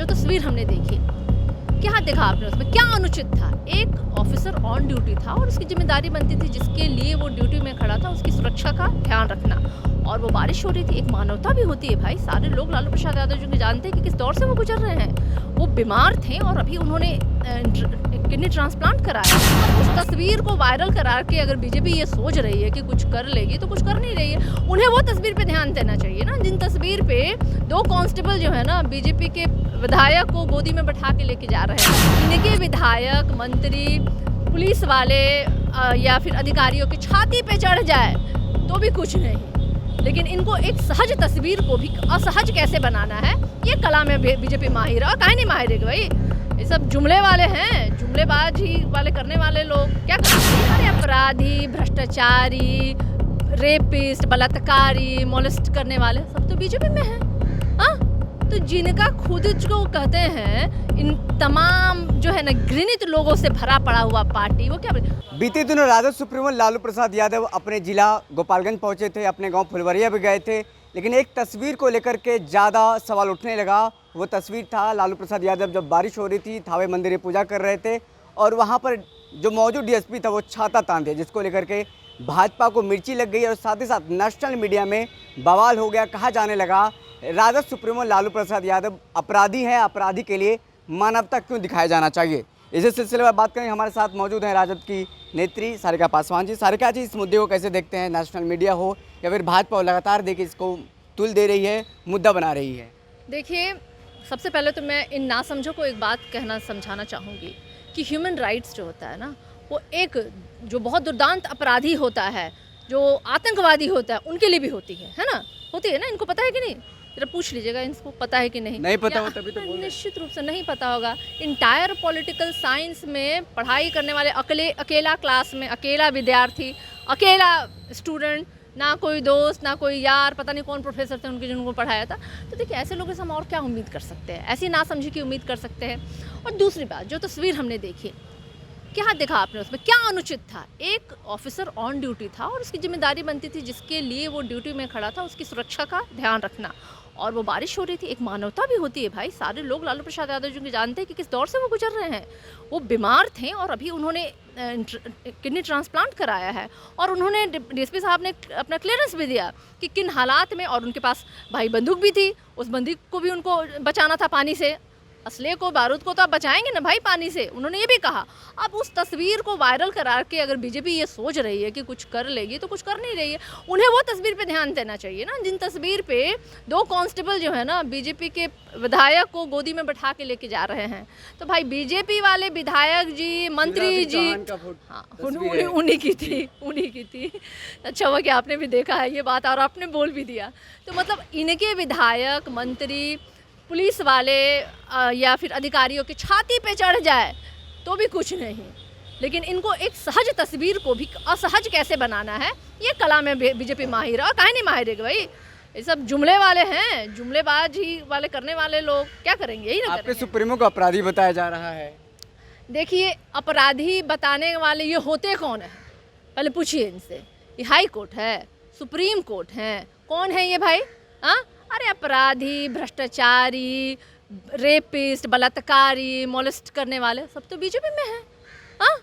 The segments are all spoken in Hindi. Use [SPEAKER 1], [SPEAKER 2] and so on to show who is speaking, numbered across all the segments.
[SPEAKER 1] जो तस्वीर हमने देखी, क्या देखा आपने उसमें, क्या अनुचित था? एक ऑफिसर ऑन ड्यूटी था और उसकी जिम्मेदारी बनती थी, जिसके लिए वो ड्यूटी में खड़ा था, उसकी सुरक्षा का ध्यान रखना। और वो बारिश हो रही थी, एक मानवता भी होती है भाई। सारे लोग लालू प्रसाद यादव जी को जानते हैं कि किस दौर से वो गुजर रहे हैं। वो बीमार थे और अभी उन्होंने किडनी ट्रांसप्लांट कराया। उस तस्वीर को वायरल करा के अगर बीजेपी ये सोच रही है कि कुछ कर लेगी, तो कुछ कर नहीं रही है। उन्हें वो तस्वीर पे ध्यान देना चाहिए ना, जिन तस्वीर पे 2 कांस्टेबल जो है ना बीजेपी के विधायक को गोदी में बैठा के लेके जा रहे हैं। इनके विधायक, मंत्री, पुलिस वाले या फिर अधिकारियों की छाती पे चढ़ जाए तो भी कुछ नहीं, लेकिन इनको एक सहज तस्वीर को भी असहज कैसे बनाना है, ये कला में बीजेपी माहिर है। और काहे नहीं माहिर है भाई, ये सब जुमले वाले हैं, जुमलेबाजी वाले करने वाले लोग क्या करते हैं? अपराधी, भ्रष्टाचारी, रेपिस्ट, बलात्कारी, मोलेस्ट करने वाले सब तो बीजेपी में हैं। हाँ, तो जिनका खुद जो कहते हैं इन तमाम जो है ना घृणित लोगों से भरा पड़ा हुआ पार्टी, वो क्या
[SPEAKER 2] बीते दिनों राजद सुप्रीमो लालू प्रसाद यादव अपने जिला गोपालगंज पहुंचे थे, अपने गांव फुलवरिया भी गए थे, लेकिन एक तस्वीर को लेकर के ज़्यादा सवाल उठने लगा। वो तस्वीर था लालू प्रसाद यादव जब बारिश हो रही थी, थावे मंदिर में पूजा कर रहे थे और वहाँ पर जो मौजूद डीएसपी था वो छाता तान दिया, जिसको लेकर के भाजपा को मिर्ची लग गई और साथ ही साथ नेशनल मीडिया में बवाल हो गया। कहा जाने लगा राजद सुप्रीमो लालू प्रसाद यादव अपराधी हैं, अपराधी के लिए मानवता क्यों दिखाया जाना चाहिए। इसी सिलसिले में बात करेंगे, हमारे साथ मौजूद हैं राजद की नेत्री सारिका पासवान जी। सारिका जी, इस मुद्दे को कैसे देखते हैं? नेशनल मीडिया हो या फिर भाजपा लगातार देखिए इसको तुल दे रही है, मुद्दा बना रही है।
[SPEAKER 1] देखिए, सबसे पहले तो मैं इन नासमझों को एक बात कहना समझाना चाहूँगी कि ह्यूमन राइट्स जो होता है ना, वो एक जो बहुत दुर्दांत अपराधी होता है, जो आतंकवादी होता है, उनके लिए भी होती है ना? होती है ना? इनको पता है कि नहीं? जरा पूछ लीजिएगा, इनको पता है कि नहीं?
[SPEAKER 2] नहीं पता हो तभी तो बोल रहे हैं।
[SPEAKER 1] निश्चित रूप से नहीं पता होगा। इंटायर पॉलिटिकल साइंस में पढ़ाई करने वाले अकेला क्लास में अकेला विद्यार्थी, अकेला स्टूडेंट, ना कोई दोस्त, ना कोई यार, पता नहीं कौन प्रोफेसर थे उनके जिनको पढ़ाया था। तो देखिए, ऐसे लोगों से हम और क्या उम्मीद कर सकते हैं? ऐसी ना समझी की उम्मीद कर सकते हैं। और दूसरी बात, जो तस्वीर हमने देखी, क्या देखा आपने उसमें, क्या अनुचित था? एक ऑफिसर ऑन ड्यूटी था और उसकी जिम्मेदारी बनती थी, जिसके लिए वो ड्यूटी में खड़ा था, उसकी सुरक्षा का ध्यान रखना। और वो बारिश हो रही थी, एक मानवता भी होती है भाई। सारे लोग लालू प्रसाद यादव जी को जानते हैं कि किस दौर से वो गुजर रहे हैं। वो बीमार थे और अभी उन्होंने किडनी ट्रांसप्लांट कराया है और उन्होंने डीएसपी साहब ने अपना क्लियरेंस भी दिया कि किन हालात में, और उनके पास भाई बंदूक भी थी, उस बंदूक को भी उनको बचाना था पानी से। असले को, बारूद को तो आप बचाएंगे ना भाई पानी से, उन्होंने ये भी कहा। अब उस तस्वीर को वायरल करा के अगर बीजेपी ये सोच रही है कि कुछ कर लेगी, तो कुछ कर नहीं रही है। उन्हें वो तस्वीर पे ध्यान देना चाहिए ना, जिन तस्वीर पे 2 कांस्टेबल जो है ना बीजेपी के विधायक को गोदी में बैठा के लेके जा रहे हैं। तो भाई बीजेपी वाले विधायक जी, मंत्री जी, हाँ, उन्हीं की थी। अच्छा हुआ कि आपने भी देखा है ये बात और आपने बोल भी दिया। तो मतलब इनके विधायक, मंत्री, पुलिस वाले या फिर अधिकारियों की छाती पे चढ़ जाए तो भी कुछ नहीं, लेकिन इनको एक सहज तस्वीर को भी असहज कैसे बनाना है, ये कला में बीजेपी माहिर है। और काहे नहीं माहिर है भाई, ये सब जुमले वाले हैं, जुमलेबाजी वाले करने वाले लोग क्या करेंगे? यही ना
[SPEAKER 2] आपके सुप्रीमो को अपराधी बताया जा रहा है।
[SPEAKER 1] देखिए, अपराधी बताने वाले ये होते कौन है? पहले पूछिए इनसे। ये हाई कोर्ट है, सुप्रीम कोर्ट है, कौन है ये भाई? हाँ, अरे अपराधी, भ्रष्टाचारी, रेपिस्ट, बलात्कारी, मोलेस्ट करने वाले सब तो बीजेपी में हैं। हाँ,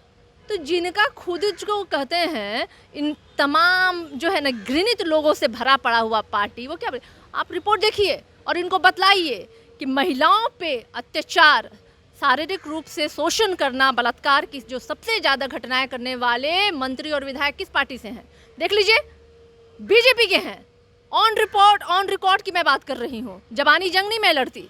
[SPEAKER 1] तो जिनका खुद जो कहते हैं इन तमाम जो है ना घृणित लोगों से भरा पड़ा हुआ पार्टी, वो क्या? आप रिपोर्ट देखिए और इनको बतलाइए कि महिलाओं पे अत्याचार, शारीरिक रूप से शोषण करना, बलात्कार की जो सबसे ज़्यादा घटनाएं करने वाले मंत्री और विधायक किस पार्टी से हैं? देख लीजिए, बीजेपी के हैं। ऑन रिकॉर्ड की मैं बात कर रही हूँ, जबानी जंग नहीं मैं लड़ती,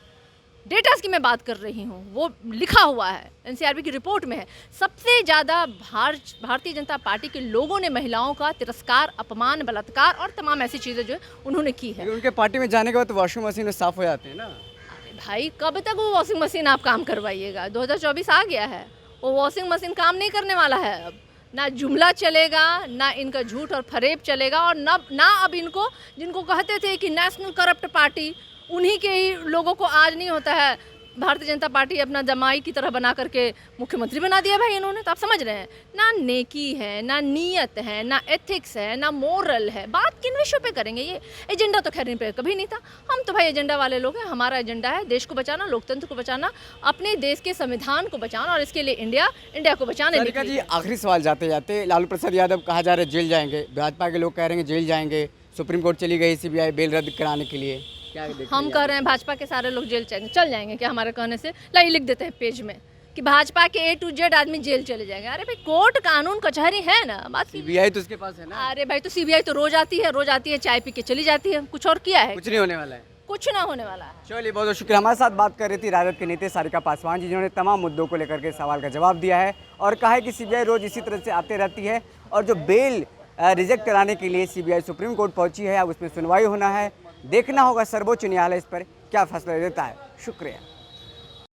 [SPEAKER 1] डेटास की मैं बात कर रही हूँ, वो लिखा हुआ है, एनसीआरबी की रिपोर्ट में है। सबसे ज़्यादा भारतीय जनता पार्टी के लोगों ने महिलाओं का तिरस्कार, अपमान, बलात्कार और तमाम ऐसी चीज़ें जो है उन्होंने की है।
[SPEAKER 2] उनके पार्टी में जाने के बाद वॉशिंग मशीन में साफ हो जाते हैं ना।
[SPEAKER 1] अरे भाई, कब तक वो वॉशिंग मशीन आप काम करवाइएगा? 2024 आ गया है, वो वॉशिंग मशीन काम नहीं करने वाला है। अब ना जुमला चलेगा, ना इनका झूठ और फरेब चलेगा, और ना अब इनको, जिनको कहते थे कि नेशनल करप्ट पार्टी, उन्हीं के ही लोगों को आज नहीं होता है भारतीय जनता पार्टी अपना जमाई की तरह बना करके मुख्यमंत्री बना दिया भाई इन्होंने। तो आप समझ रहे हैं, ना नेकी है, ना नीयत है, ना एथिक्स है, ना मोरल है। बात किन विषयों पे करेंगे? ये एजेंडा तो खैर इन पे कभी नहीं था। हम तो भाई एजेंडा वाले लोग हैं। हमारा एजेंडा है देश को बचाना, लोकतंत्र को बचाना, अपने देश के संविधान को बचाना, और इसके लिए इंडिया को बचाने
[SPEAKER 2] सारिका
[SPEAKER 1] निकली
[SPEAKER 2] जी,
[SPEAKER 1] है।
[SPEAKER 2] आखिरी सवाल जाते जाते, लालू प्रसाद यादव कहा जा रहा है जेल जाएंगे, भाजपा के लोग कह रहे हैं जेल जाएंगे, सुप्रीम कोर्ट चली गई सीबीआई बेल रद्द कराने के लिए, क्या देखते
[SPEAKER 1] हम
[SPEAKER 2] हैं
[SPEAKER 1] कह रहे हैं भाजपा के सारे लोग जेल चल जाएंगे क्या? हमारे कहने से लाई लिख देते हैं पेज में कि भाजपा के A to Z आदमी जेल चले जाएंगे। अरे भाई कोर्ट कानून कचहरी है ना, बात की।
[SPEAKER 2] सीबीआई तो उसके पास है ना,
[SPEAKER 1] अरे भाई तो सीबीआई तो रोज आती है, चाय पी के चली जाती है, कुछ और किया है?
[SPEAKER 2] कुछ नहीं होने वाला है।
[SPEAKER 1] कुछ ना होने वाला है।
[SPEAKER 2] चलिए, बहुत बहुत शुक्रिया। हमारे साथ बात कर रही थी राजद के नेता सारिका पासवान जी, जिन्होंने तमाम मुद्दों को लेकर के सवाल का जवाब दिया है और कहा है कि सीबीआई रोज इसी तरह से आते रहती है और जो बेल रिजेक्ट कराने के लिए सीबीआई सुप्रीम कोर्ट पहुंची है, अब उसमें सुनवाई होना है। देखना होगा सर्वोच्च न्यायालय इस पर क्या फैसला देता है। शुक्रिया।